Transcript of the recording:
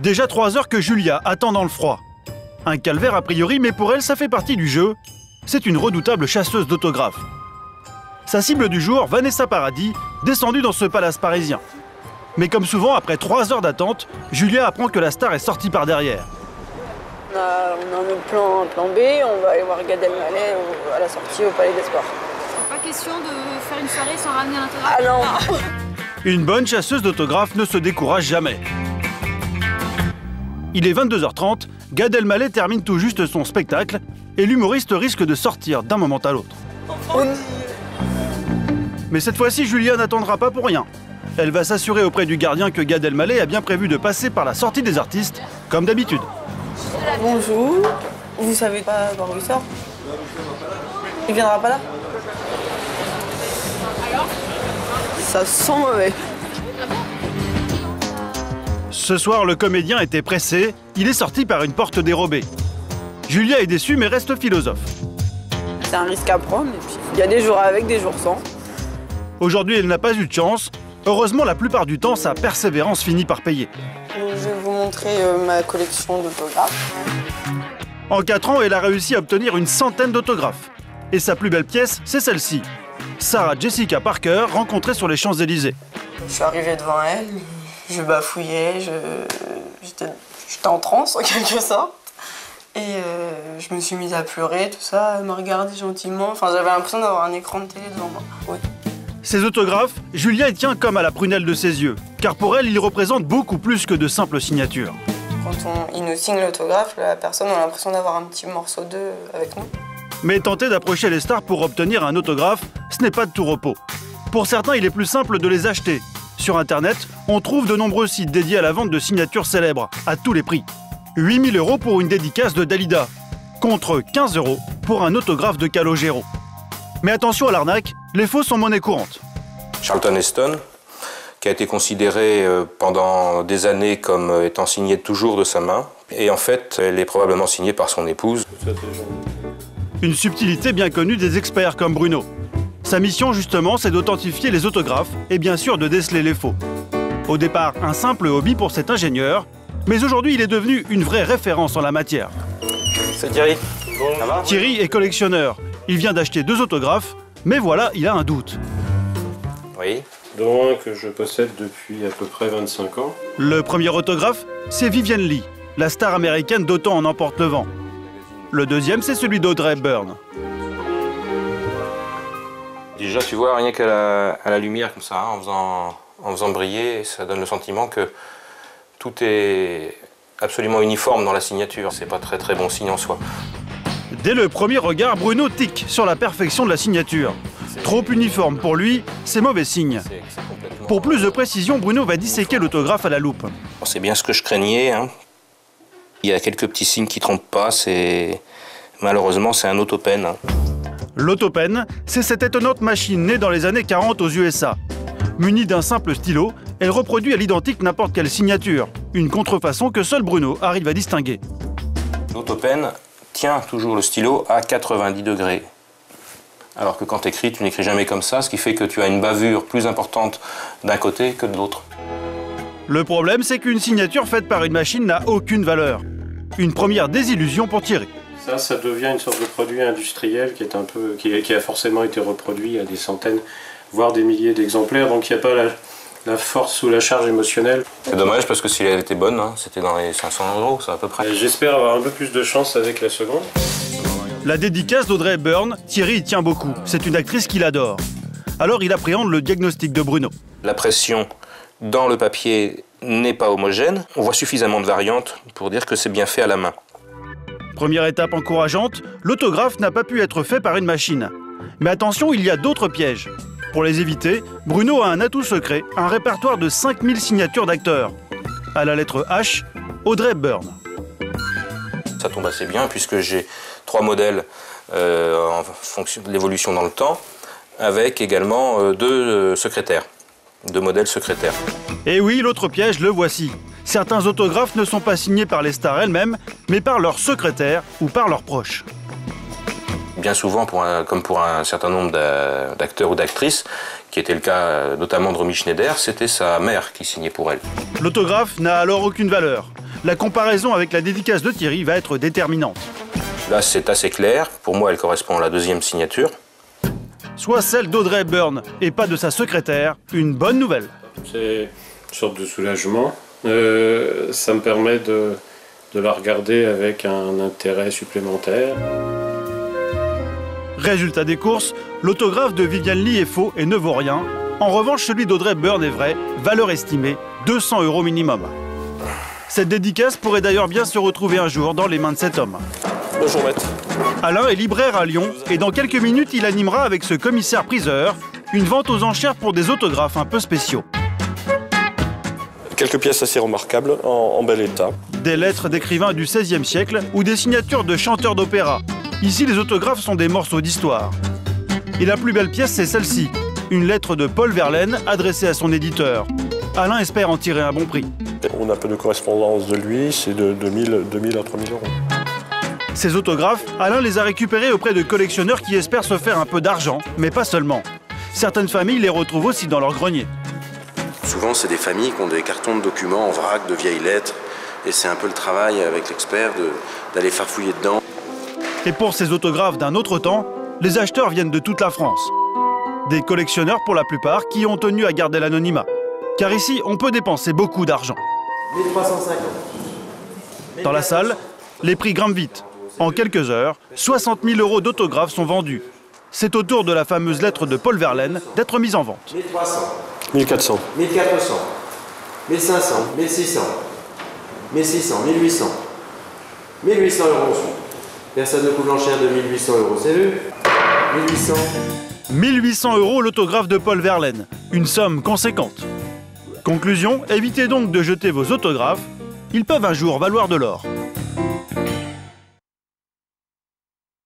Déjà 3 heures que Julia attend dans le froid. Un calvaire a priori, mais pour elle, ça fait partie du jeu. C'est une redoutable chasseuse d'autographes. Sa cible du jour, Vanessa Paradis, descendue dans ce palace parisien. Mais comme souvent, après 3 heures d'attente, Julia apprend que la star est sortie par derrière. On a un plan B, on va aller voir Gad Elmaleh à la sortie au Palais des Sports. Pas question de faire une soirée sans ramener un autographe. Ah non. Une bonne chasseuse d'autographes ne se décourage jamais. Il est 22h30, Gad Elmaleh termine tout juste son spectacle et l'humoriste risque de sortir d'un moment à l'autre. Mais cette fois-ci, Julia n'attendra pas pour rien. Elle va s'assurer auprès du gardien que Gad Elmaleh a bien prévu de passer par la sortie des artistes, comme d'habitude. Bonjour. Vous savez pas quand il sort? Il viendra pas là? Alors? Ça sent mauvais. Ce soir, le comédien était pressé, il est sorti par une porte dérobée. Julia est déçue mais reste philosophe. C'est un risque à prendre et puis il y a des jours avec, des jours sans. Aujourd'hui, elle n'a pas eu de chance. Heureusement, la plupart du temps, sa persévérance finit par payer. Je vais vous montrer ma collection d'autographes. En 4 ans, elle a réussi à obtenir une centaine d'autographes. Et sa plus belle pièce, c'est celle-ci. Sarah Jessica Parker, rencontrée sur les Champs-Élysées. Je suis arrivée devant elle, je bafouillais, j'étais en transe en quelque sorte. Et je me suis mise à pleurer, tout ça, elle me regardait gentiment. Enfin, j'avais l'impression d'avoir un écran de télé devant moi. Oui. Ces autographes, Julia y tient comme à la prunelle de ses yeux. Car pour elle, ils représentent beaucoup plus que de simples signatures. Quand il nous signe l'autographe, la personne a l'impression d'avoir un petit morceau d'eux avec nous. Mais tenter d'approcher les stars pour obtenir un autographe, ce n'est pas de tout repos. Pour certains, il est plus simple de les acheter. Sur Internet, on trouve de nombreux sites dédiés à la vente de signatures célèbres, à tous les prix. 8 000 € pour une dédicace de Dalida, contre 15 € pour un autographe de Calogero. Mais attention à l'arnaque, les faux sont monnaie courante. Charlton Heston, qui a été considéré pendant des années comme étant signé toujours de sa main. Et en fait, elle est probablement signée par son épouse. Une subtilité bien connue des experts comme Bruno. Sa mission justement, c'est d'authentifier les autographes et bien sûr de déceler les faux. Au départ, un simple hobby pour cet ingénieur, mais aujourd'hui il est devenu une vraie référence en la matière. C'est Thierry. Ça va ? Thierry est collectionneur. Il vient d'acheter 2 autographes, mais voilà, il a un doute. Oui. Dont un que je possède depuis à peu près 25 ans. Le premier autographe, c'est Vivienne Lee, la star américaine d'Autant en emporte le vent. Le deuxième, c'est celui d'Audrey Hepburn. Déjà, tu vois, rien qu'à la lumière comme ça, hein, en faisant briller, ça donne le sentiment que tout est absolument uniforme dans la signature. C'est pas très bon signe en soi. Dès le premier regard, Bruno tique sur la perfection de la signature. Trop uniforme pour lui, c'est mauvais signe. Pour plus de précision, Bruno va disséquer l'autographe à la loupe. C'est bien ce que je craignais. Hein. Il y a quelques petits signes qui ne trompent pas. Malheureusement, c'est un autopen. Hein. L'autopen, c'est cette étonnante machine née dans les années 40 aux USA. Munie d'un simple stylo, elle reproduit à l'identique n'importe quelle signature. Une contrefaçon que seul Bruno arrive à distinguer. L'autopen tient toujours le stylo à 90 degrés. Alors que quand tu écris, tu n'écris jamais comme ça, ce qui fait que tu as une bavure plus importante d'un côté que de l'autre. Le problème, c'est qu'une signature faite par une machine n'a aucune valeur. Une première désillusion pour Thierry. Ça devient une sorte de produit industriel qui a forcément été reproduit à des centaines, voire des milliers d'exemplaires, donc il n'y a pas la force ou la charge émotionnelle. C'est dommage parce que si elle était bonne, hein, c'était dans les 500 €, ça à peu près. J'espère avoir un peu plus de chance avec la seconde. La dédicace d'Audrey Hepburn, Thierry y tient beaucoup. C'est une actrice qu'il adore. Alors il appréhende le diagnostic de Bruno. La pression dans le papier n'est pas homogène. On voit suffisamment de variantes pour dire que c'est bien fait à la main. Première étape encourageante, l'autographe n'a pas pu être fait par une machine. Mais attention, il y a d'autres pièges. Pour les éviter, Bruno a un atout secret, un répertoire de 5000 signatures d'acteurs. À la lettre H, Audrey Hepburn. Ça tombe assez bien puisque j'ai 3 modèles en fonction de l'évolution dans le temps, avec également 2 secrétaires, 2 modèles secrétaires. Et oui, l'autre piège, le voici. Certains autographes ne sont pas signés par les stars elles-mêmes, mais par leurs secrétaires ou par leurs proches. Bien souvent, comme pour un certain nombre d'acteurs ou d'actrices, qui était le cas notamment de Romy Schneider, c'était sa mère qui signait pour elle. L'autographe n'a alors aucune valeur. la comparaison avec la dédicace de Thierry va être déterminante. Là, c'est assez clair. Pour moi, elle correspond à la deuxième signature. Soit celle d'Audrey Hepburn et pas de sa secrétaire, une bonne nouvelle. C'est une sorte de soulagement. Ça me permet de la regarder avec un intérêt supplémentaire. Résultat des courses, l'autographe de Viviane Lee est faux et ne vaut rien. En revanche, celui d'Audrey Hepburn est vrai, valeur estimée, 200 € minimum. Cette dédicace pourrait d'ailleurs bien se retrouver un jour dans les mains de cet homme. Bonjour maître. Alain est libraire à Lyon et dans quelques minutes, il animera avec ce commissaire-priseur une vente aux enchères pour des autographes un peu spéciaux. Quelques pièces assez remarquables, en bel état. Des lettres d'écrivains du XVIe siècle ou des signatures de chanteurs d'opéra. Ici, les autographes sont des morceaux d'histoire. Et la plus belle pièce, c'est celle-ci. Une lettre de Paul Verlaine adressée à son éditeur. Alain espère en tirer un bon prix. On a peu de correspondance de lui, c'est de 2000 à 3000 €. Ces autographes, Alain les a récupérés auprès de collectionneurs qui espèrent se faire un peu d'argent, mais pas seulement. Certaines familles les retrouvent aussi dans leur grenier. Souvent, c'est des familles qui ont des cartons de documents en vrac, de vieilles lettres, et c'est un peu le travail avec l'expert d'aller farfouiller dedans. Et pour ces autographes d'un autre temps, les acheteurs viennent de toute la France. Des collectionneurs pour la plupart qui ont tenu à garder l'anonymat. Car ici, on peut dépenser beaucoup d'argent. 1350. Dans la salle, les prix grimpent vite. En quelques heures, 60 000 € d'autographes sont vendus. C'est au tour de la fameuse lettre de Paul Verlaine d'être mise en vente. 1300. 1400. 1400. 1500. 1600. 1600. 1800. 1800 € ensuite. Personne ne couvre l'enchère de 1800 €, c'est vu? 1800. 1800 € l'autographe de Paul Verlaine. Une somme conséquente. Conclusion, évitez donc de jeter vos autographes. Ils peuvent un jour valoir de l'or.